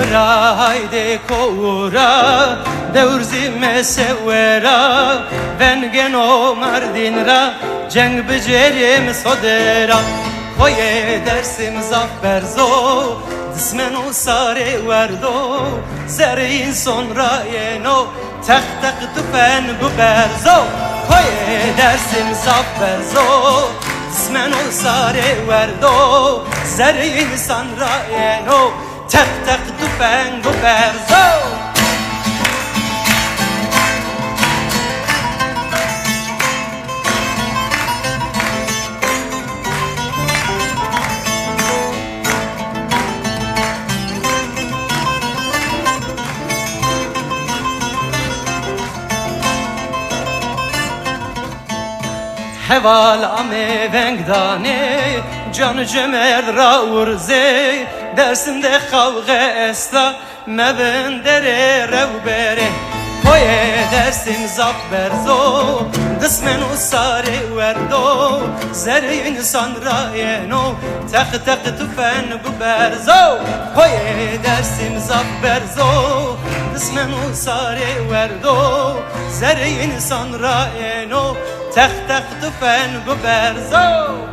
ورا هایده کورا دورزی مسورا ونگن و مردین را جنگ بجریم صدرا خوی درسیم زفر زو دسمن و ساره وردو زرین سون راینو تق تق تفن ببرزو خوی درسیم زفر زو دسمن و ساره وردو زرین سون راینو تق تق تفن ببرزو هوال ame vengdane can cemer ra urze dersinde kavga esta mevendere revbere koye dersim zafber zo dısmen usare verdo zerin sanrayeno tak tak tüfen buberzo koye dersim zafber zo dısmen usare verdo zerin sanrayeno تخ تخ تفن ببرزو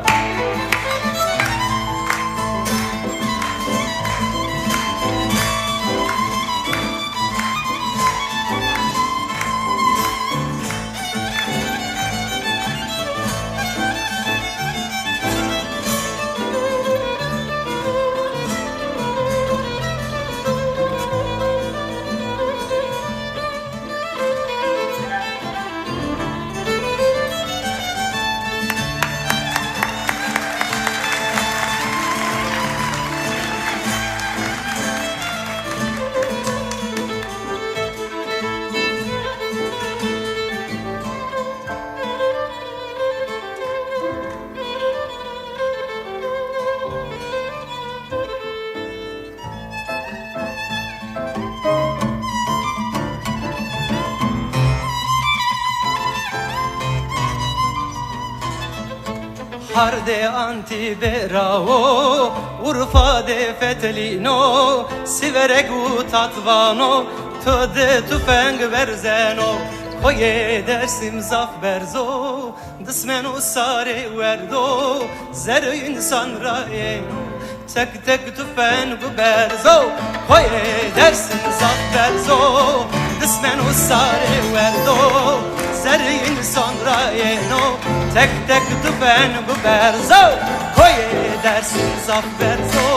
Harde antiberao, Urfa de fetlino, Siveregu tatvano, Töde tüfeng verzeno, Koye dersim zaf berzo, Dısmenu sare verdo, Zerü insan raye, Tek tek tüfen bu berzo, Koye dersim zaf berzo, Dısmenu sare verdo, Zerü insan raye no, tek tek tüfen bu berzo koye dersin zaffer zo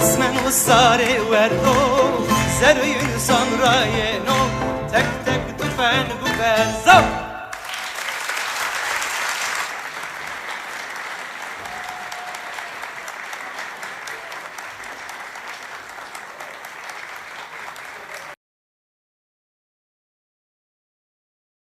ismen usare verdo zerün sanrayeno tek tek tüfen bu berzo